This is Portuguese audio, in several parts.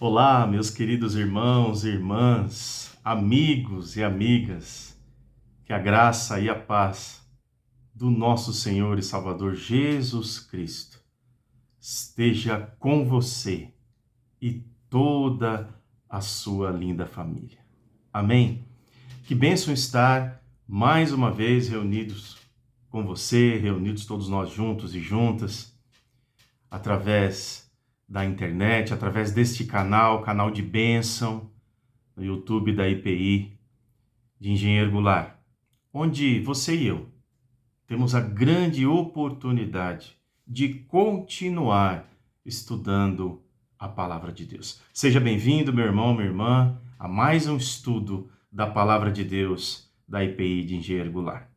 Olá, meus queridos irmãos e irmãs, amigos e amigas, que a graça e a paz do nosso Senhor e Salvador Jesus Cristo esteja com você e toda a sua linda família. Amém? Que bênção estar mais uma vez reunidos com você, reunidos todos nós juntos e juntas, através da internet, através deste canal de bênção, no YouTube da IPI de Engenheiro Goulart, onde você e eu temos a grande oportunidade de continuar estudando a Palavra de Deus. Seja bem-vindo, meu irmão, minha irmã, a mais um estudo da Palavra de Deus da IPI de Engenheiro Goulart.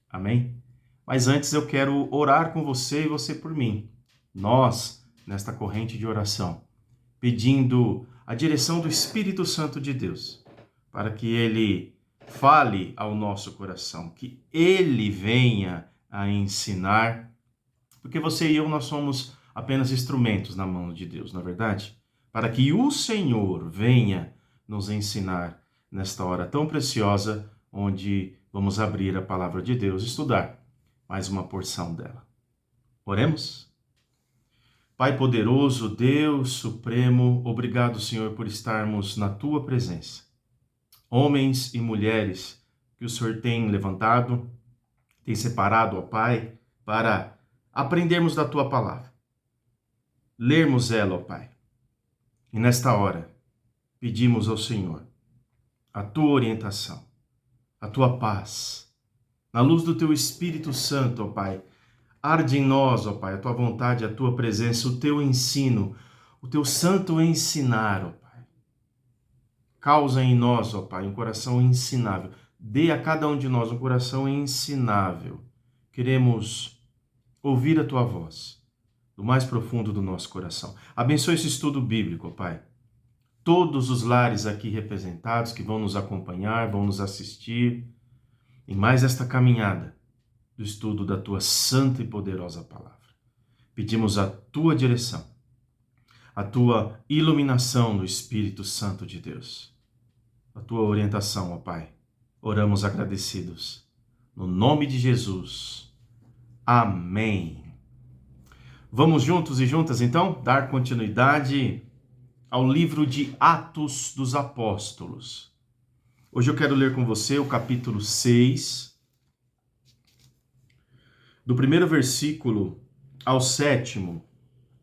Amém? Mas antes eu quero orar com você e você por mim. Nós, nesta corrente de oração, pedindo a direção do Espírito Santo de Deus, para que Ele fale ao nosso coração, que Ele venha a ensinar, porque você e eu, nós somos apenas instrumentos na mão de Deus, não é verdade? Para que o Senhor venha nos ensinar nesta hora tão preciosa, onde vamos abrir a palavra de Deus, estudar mais uma porção dela. Oremos? Pai poderoso, Deus supremo, obrigado, Senhor, por estarmos na tua presença. Homens e mulheres que o Senhor tem levantado, tem separado, ó Pai, para aprendermos da tua palavra. Lermos ela, ó Pai. E nesta hora, pedimos ao Senhor a tua orientação, a tua paz, na luz do teu Espírito Santo, ó Pai. Arde em nós, ó Pai, a tua vontade, a tua presença, o teu ensino, o teu santo ensinar, ó Pai. Causa em nós, ó Pai, um coração ensinável. Dê a cada um de nós um coração ensinável. Queremos ouvir a tua voz, do mais profundo do nosso coração. Abençoe esse estudo bíblico, ó Pai. Todos os lares aqui representados que vão nos acompanhar, vão nos assistir, em mais esta caminhada do estudo da tua santa e poderosa palavra. Pedimos a tua direção, a tua iluminação no Espírito Santo de Deus, a tua orientação, ó Pai. Oramos agradecidos. No nome de Jesus. Amém. Vamos juntos e juntas, então, dar continuidade ao livro de Atos dos Apóstolos. Hoje eu quero ler com você o capítulo 6, do primeiro versículo ao 7º,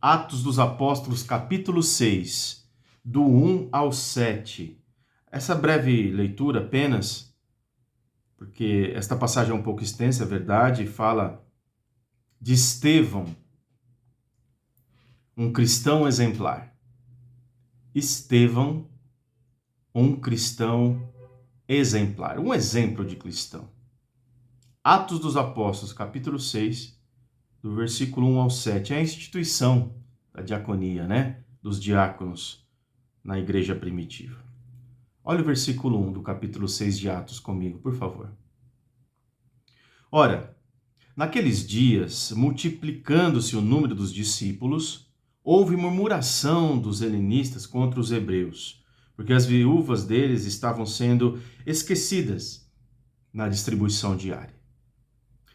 Atos dos Apóstolos, capítulo 6, do 1 ao 7. Essa breve leitura apenas, porque esta passagem é um pouco extensa, é verdade, fala de Estevão, um cristão exemplar. Estevão, um cristão exemplar, um exemplo de cristão. Atos dos Apóstolos, capítulo 6, do versículo 1 ao 7, é a instituição da diaconia, dos diáconos na igreja primitiva. Olha o versículo 1 do capítulo 6 de Atos comigo, por favor. Ora, naqueles dias, multiplicando-se o número dos discípulos, houve murmuração dos helenistas contra os hebreus, porque as viúvas deles estavam sendo esquecidas na distribuição diária.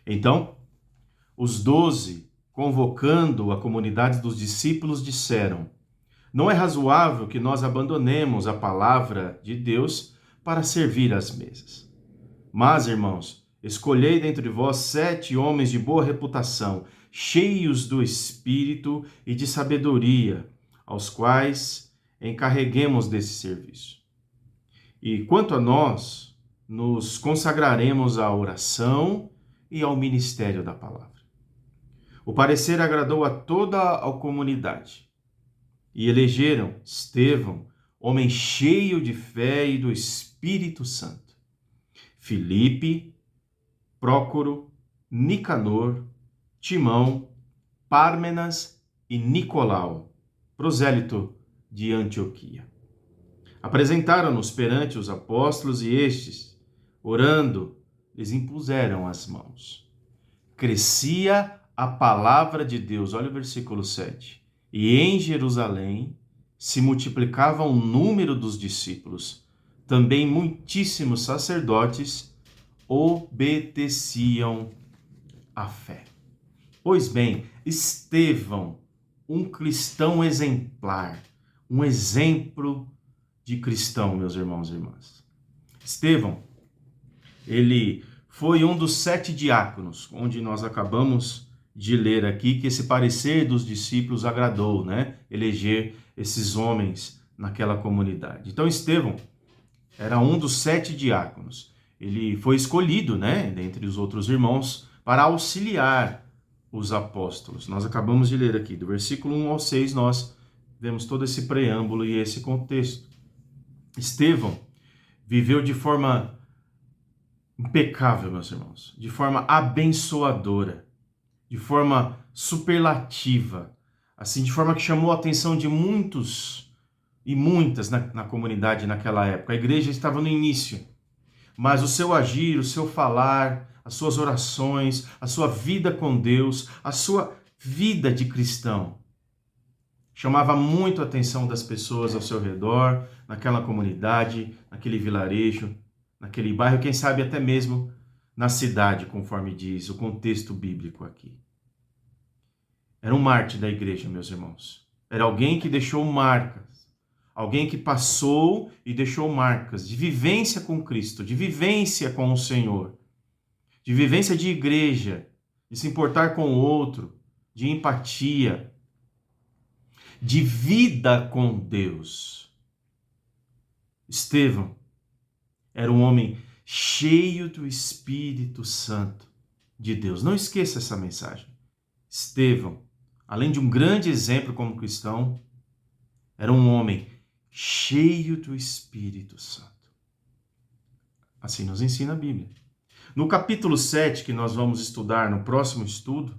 Então, os 12, convocando a comunidade dos discípulos, disseram: não é razoável que nós abandonemos a palavra de Deus para servir às mesas. Mas, irmãos, escolhei dentre vós 7 homens de boa reputação, cheios do Espírito e de sabedoria, aos quais encarreguemos desse serviço. E quanto a nós, nos consagraremos à oração e ao ministério da palavra. O parecer agradou a toda a comunidade. E elegeram Estevão, homem cheio de fé e do Espírito Santo, Filipe, Prócoro, Nicanor, Timão, Pármenas e Nicolau, prosélito de Antioquia. Apresentaram-nos perante os apóstolos e estes, orando, lhes impuseram as mãos. Crescia a palavra de Deus, olha o versículo 7. E em Jerusalém se multiplicava o número dos discípulos, também muitíssimos sacerdotes obedeciam à fé. Pois bem, Estevão, um cristão exemplar, um exemplo de cristão, meus irmãos e irmãs. Estevão, ele foi um dos 7 diáconos, onde nós acabamos de ler aqui que esse parecer dos discípulos agradou, né? Eleger esses homens naquela comunidade. Então, Estevão era um dos 7 diáconos. Ele foi escolhido, né, dentre os outros irmãos, para auxiliar os apóstolos. Nós acabamos de ler aqui, do versículo 1 ao 6, nós vemos todo esse preâmbulo e esse contexto. Estevão viveu de forma impecável, meus irmãos, de forma abençoadora, de forma superlativa, assim, de forma que chamou a atenção de muitos e muitas na comunidade naquela época. A igreja estava no início, mas o seu agir, o seu falar, as suas orações, a sua vida com Deus, a sua vida de cristão, chamava muito a atenção das pessoas ao seu redor, naquela comunidade, naquele vilarejo, naquele bairro, quem sabe até mesmo na cidade, conforme diz o contexto bíblico aqui. Era um mártir da igreja, meus irmãos. Era alguém que deixou marcas, alguém que passou e deixou marcas de vivência com Cristo, de vivência com o Senhor, de vivência de igreja, de se importar com o outro, de empatia, de vida com Deus. Estevão era um homem cheio do Espírito Santo de Deus. Não esqueça essa mensagem. Estevão, além de um grande exemplo como cristão, era um homem cheio do Espírito Santo. Assim nos ensina a Bíblia. No capítulo 7, que nós vamos estudar no próximo estudo,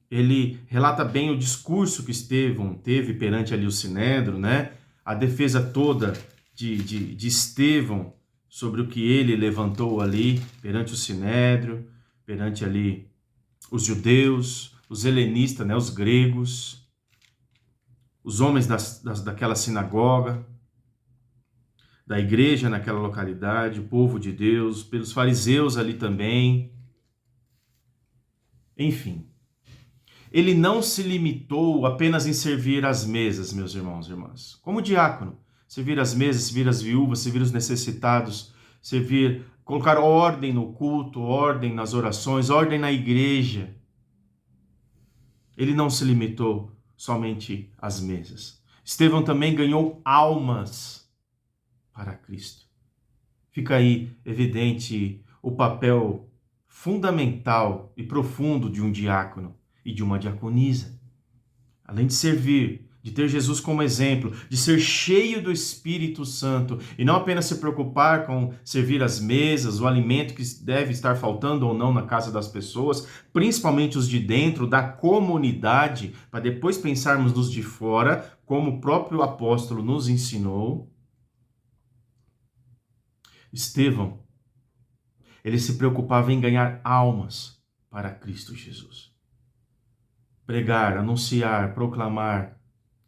ele relata bem o discurso que Estevão teve perante ali o Sinédrio, né? A defesa toda de Estevão sobre o que ele levantou ali perante o Sinédrio, perante ali os judeus, os helenistas, né? Os gregos, os homens daquela sinagoga, da igreja naquela localidade, o povo de Deus, pelos fariseus ali também. Enfim, ele não se limitou apenas em servir as mesas, meus irmãos e irmãs. Como diácono, servir as mesas, servir as viúvas, servir os necessitados, colocar ordem no culto, ordem nas orações, ordem na igreja. Ele não se limitou somente às mesas. Estevão também ganhou almas para Cristo. Fica aí evidente o papel fundamental e profundo de um diácono e de uma diaconisa. Além de servir, de ter Jesus como exemplo, de ser cheio do Espírito Santo e não apenas se preocupar com servir as mesas, o alimento que deve estar faltando ou não na casa das pessoas, principalmente os de dentro da comunidade, para depois pensarmos nos de fora, como o próprio apóstolo nos ensinou. Estevão, ele se preocupava em ganhar almas para Cristo Jesus. Pregar, anunciar, proclamar,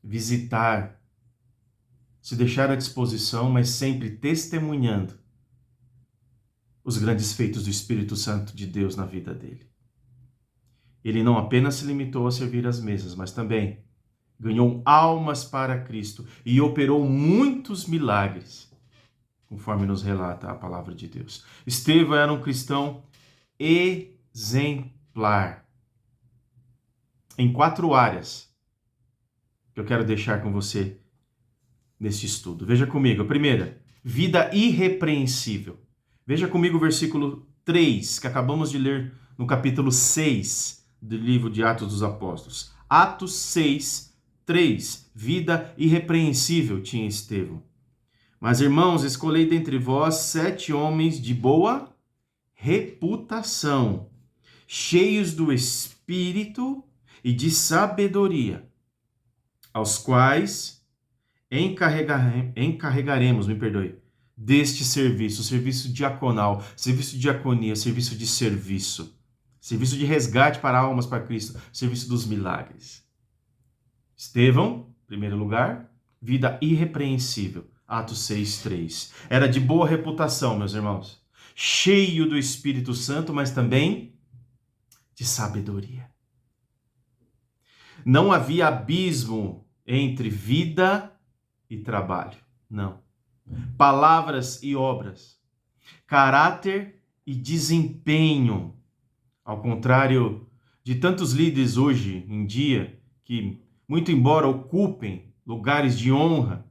visitar, se deixar à disposição, mas sempre testemunhando os grandes feitos do Espírito Santo de Deus na vida dele. Ele não apenas se limitou a servir as mesas, mas também ganhou almas para Cristo e operou muitos milagres, conforme nos relata a palavra de Deus. Estevão era um cristão exemplar em 4 áreas que eu quero deixar com você neste estudo. Veja comigo. A primeira, vida irrepreensível. Veja comigo o versículo 3, que acabamos de ler no capítulo 6 do livro de Atos dos Apóstolos. Atos 6, 3. Vida irrepreensível tinha Estevão. Mas, irmãos, escolhei dentre vós 7 homens de boa reputação, cheios do Espírito e de sabedoria, aos quais encarregaremos, deste serviço, serviço diaconal, serviço de diaconia, serviço de resgate para almas para Cristo, serviço dos milagres. Estevão, primeiro lugar, vida irrepreensível. Atos 6:3. Era de boa reputação, meus irmãos. Cheio do Espírito Santo, mas também de sabedoria. Não havia abismo entre vida e trabalho. Não. Palavras e obras. Caráter e desempenho. Ao contrário de tantos líderes hoje em dia, que, muito embora ocupem lugares de honra,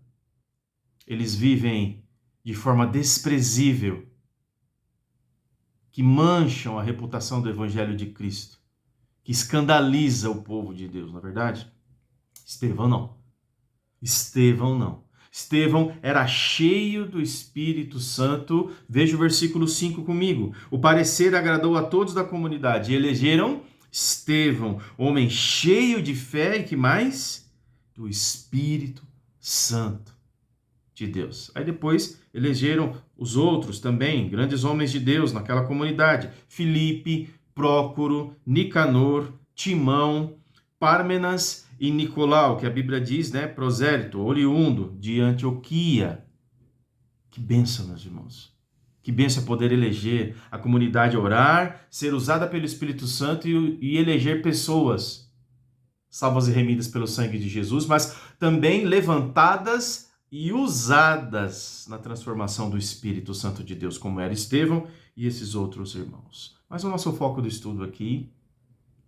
eles vivem de forma desprezível, que mancham a reputação do Evangelho de Cristo, que escandaliza o povo de Deus, não é verdade? Estevão não. Estevão não. Estevão era cheio do Espírito Santo. Veja o versículo 5 comigo. O parecer agradou a todos da comunidade e elegeram Estevão, homem cheio de fé e que mais? Do Espírito Santo de Deus. Aí depois elegeram os outros também, grandes homens de Deus naquela comunidade. Filipe, Prócoro, Nicanor, Timão, Pármenas e Nicolau, que a Bíblia diz, né? Prosélito, oriundo de Antioquia. Que bênção, meus irmãos. Que bênção poder eleger a comunidade, orar, ser usada pelo Espírito Santo e eleger pessoas salvas e remidas pelo sangue de Jesus, mas também levantadas e usadas na transformação do Espírito Santo de Deus, como era Estevão e esses outros irmãos. Mas o nosso foco do estudo aqui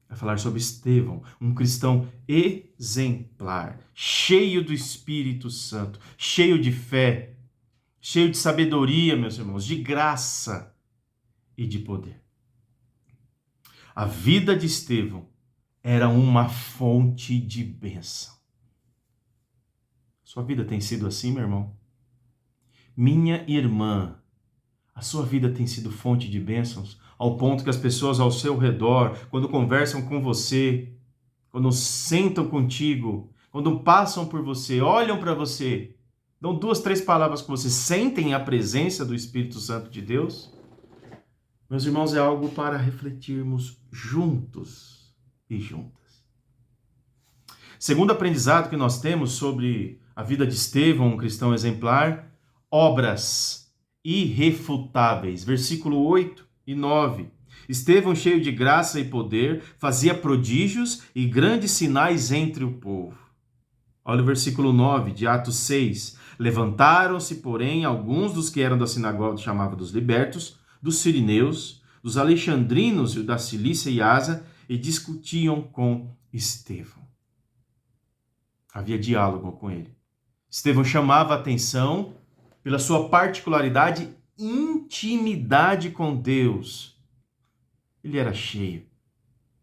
é falar sobre Estevão, um cristão exemplar, cheio do Espírito Santo, cheio de fé, cheio de sabedoria, meus irmãos, de graça e de poder. A vida de Estevão era uma fonte de bênção. Sua vida tem sido assim, meu irmão? Minha irmã, a sua vida tem sido fonte de bênçãos, ao ponto que as pessoas ao seu redor, quando conversam com você, quando sentam contigo, quando passam por você, olham para você, dão 2, 3 palavras com você, sentem a presença do Espírito Santo de Deus? Meus irmãos, é algo para refletirmos juntos e juntas. Segundo aprendizado que nós temos sobre a vida de Estevão, um cristão exemplar, obras irrefutáveis. Versículo 8 e 9. Estevão, cheio de graça e poder, fazia prodígios e grandes sinais entre o povo. Olha o versículo 9 de Atos 6. Levantaram-se, porém, alguns dos que eram da sinagoga chamada dos libertos, dos sirineus, dos alexandrinos e da Cilícia e Ásia, e discutiam com Estevão. Havia diálogo com ele. Estevão chamava a atenção pela sua particularidade, intimidade com Deus. Ele era cheio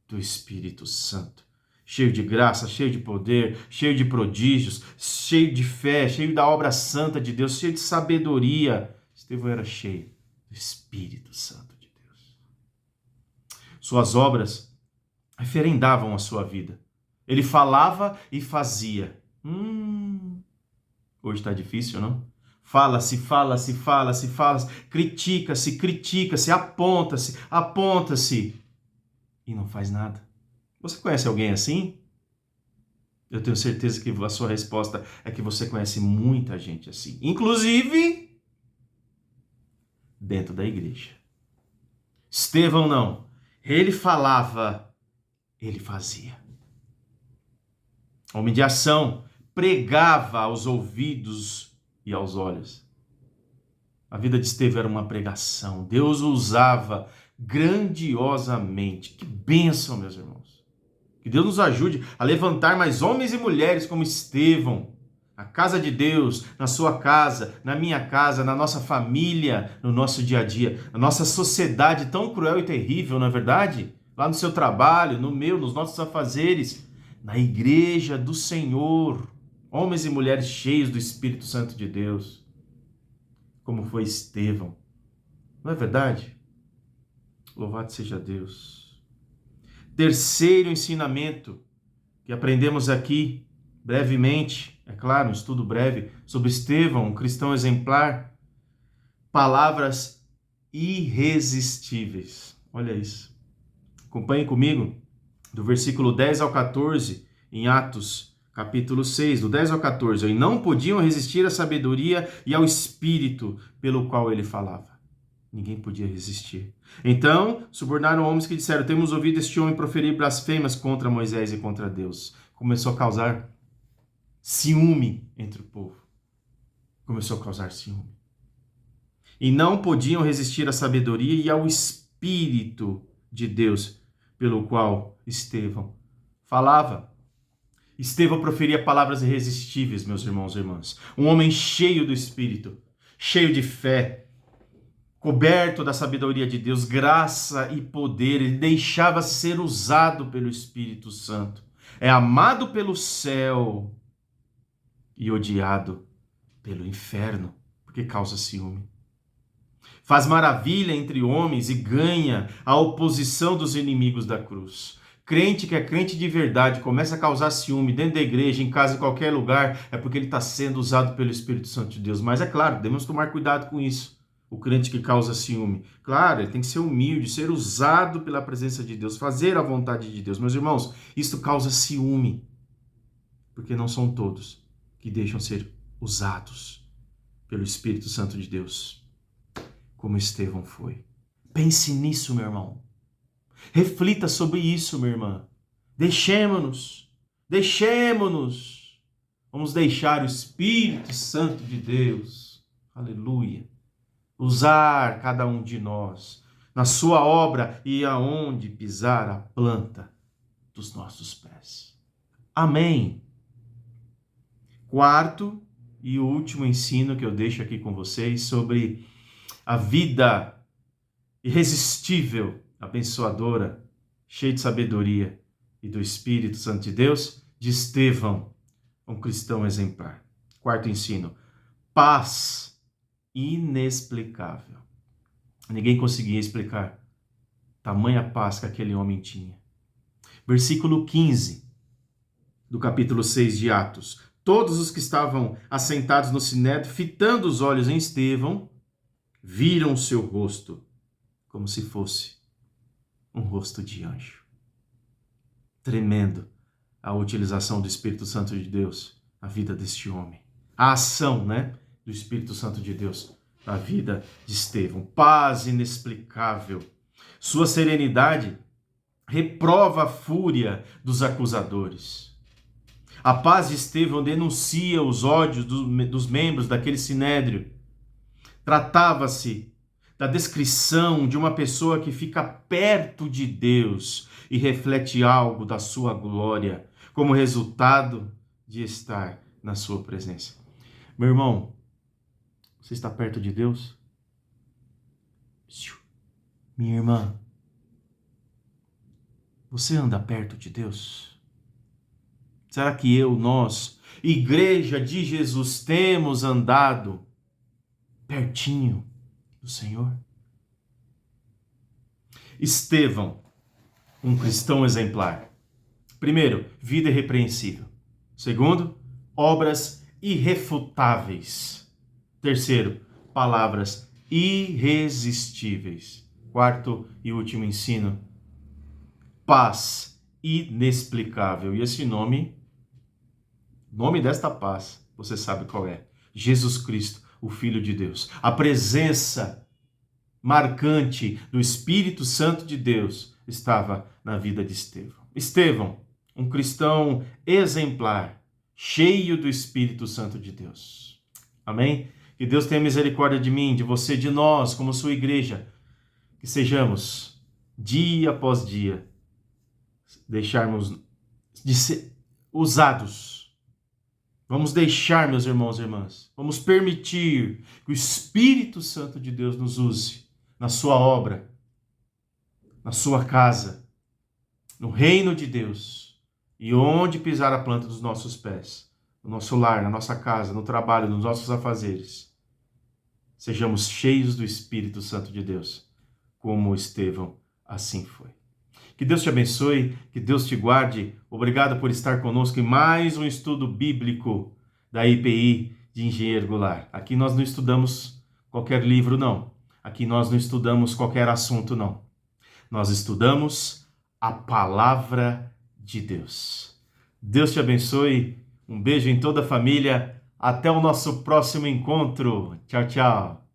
do Espírito Santo, cheio de graça, cheio de poder, cheio de prodígios, cheio de fé, cheio da obra santa de Deus, cheio de sabedoria. Estevão era cheio do Espírito Santo de Deus. Suas obras referendavam a sua vida. Ele falava e fazia. Hoje está difícil, não? Fala-se, fala-se, fala-se, fala-se, critica-se, critica-se, aponta-se, aponta-se e não faz nada. Você conhece alguém assim? Eu tenho certeza que a sua resposta é que você conhece muita gente assim, inclusive dentro da igreja. Estevão não. Ele falava, ele fazia. Homem de ação, pregava aos ouvidos e aos olhos. A vida de Estevão era uma pregação. Deus o usava grandiosamente. Que bênção, meus irmãos. Que Deus nos ajude a levantar mais homens e mulheres como Estevão, na casa de Deus, na sua casa, na minha casa, na nossa família, no nosso dia a dia, na nossa sociedade tão cruel e terrível, não é verdade? Lá no seu trabalho, no meu, nos nossos afazeres, na igreja do Senhor, homens e mulheres cheios do Espírito Santo de Deus, como foi Estevão. Não é verdade? Louvado seja Deus. Terceiro ensinamento que aprendemos aqui, brevemente, é claro, um estudo breve, sobre Estevão, um cristão exemplar. Palavras irresistíveis. Olha isso. Acompanhe comigo, do versículo 10 ao 14, em Atos, capítulo 6, do 10 ao 14. E não podiam resistir à sabedoria e ao espírito pelo qual ele falava. Ninguém podia resistir. Então, subornaram homens que disseram: temos ouvido este homem proferir blasfêmias contra Moisés e contra Deus. Começou a causar ciúme entre o povo. Começou a causar ciúme. E não podiam resistir à sabedoria e ao Espírito de Deus, pelo qual Estevão falava. Estevão proferia palavras irresistíveis, meus irmãos e irmãs. Um homem cheio do Espírito, cheio de fé, coberto da sabedoria de Deus, graça e poder. Ele deixava ser usado pelo Espírito Santo. É amado pelo céu e odiado pelo inferno, porque causa ciúme. Faz maravilha entre homens e ganha a oposição dos inimigos da cruz. Crente que é crente de verdade, começa a causar ciúme dentro da igreja, em casa, em qualquer lugar, é porque ele está sendo usado pelo Espírito Santo de Deus. Mas é claro, devemos tomar cuidado com isso. O crente que causa ciúme. Claro, ele tem que ser humilde, ser usado pela presença de Deus, fazer a vontade de Deus. Meus irmãos, isso causa ciúme, porque não são todos que deixam ser usados pelo Espírito Santo de Deus, como Estevão foi. Pense nisso, meu irmão. Reflita sobre isso, minha irmã. Deixemo-nos. Vamos deixar o Espírito Santo de Deus, aleluia, usar cada um de nós na sua obra e aonde pisar a planta dos nossos pés. Amém. Quarto e último ensino que eu deixo aqui com vocês sobre a vida irresistível, abençoadora, cheia de sabedoria e do Espírito Santo de Deus, de Estevão, um cristão exemplar. Quarto ensino: paz inexplicável. Ninguém conseguia explicar tamanha paz que aquele homem tinha. Versículo 15 do capítulo 6 de Atos. Todos os que estavam assentados no sinédrio, fitando os olhos em Estevão, viram seu rosto como se fosse um rosto de anjo. Tremendo a utilização do Espírito Santo de Deus na vida deste homem. A ação, do Espírito Santo de Deus na vida de Estevão. Paz inexplicável. Sua serenidade reprova a fúria dos acusadores. A paz de Estevão denuncia os ódios dos membros daquele sinédrio. Tratava-se da descrição de uma pessoa que fica perto de Deus e reflete algo da sua glória, como resultado de estar na sua presença. Meu irmão, você está perto de Deus? Minha irmã, você anda perto de Deus? Será que nós, Igreja de Jesus, temos andado pertinho do Senhor? Estevão, um cristão exemplar. Primeiro, vida irrepreensível. Segundo, obras irrefutáveis. Terceiro, palavras irresistíveis. Quarto e último ensino, paz inexplicável. E esse nome desta paz, você sabe qual é: Jesus Cristo, o Filho de Deus. A presença marcante do Espírito Santo de Deus estava na vida de Estevão. Estevão, um cristão exemplar, cheio do Espírito Santo de Deus. Amém? Que Deus tenha misericórdia de mim, de você, de nós, como sua igreja. Que sejamos, dia após dia, deixarmos de ser usados. Vamos deixar, meus irmãos e irmãs, vamos permitir que o Espírito Santo de Deus nos use na sua obra, na sua casa, no reino de Deus, e onde pisar a planta dos nossos pés, no nosso lar, na nossa casa, no trabalho, nos nossos afazeres, sejamos cheios do Espírito Santo de Deus, como Estevão assim foi. Que Deus te abençoe, que Deus te guarde. Obrigado por estar conosco em mais um estudo bíblico da IPI de Engenheiro Goulart. Aqui nós não estudamos qualquer livro, não. Aqui nós não estudamos qualquer assunto, não. Nós estudamos a palavra de Deus. Deus te abençoe. Um beijo em toda a família. Até o nosso próximo encontro. Tchau, tchau.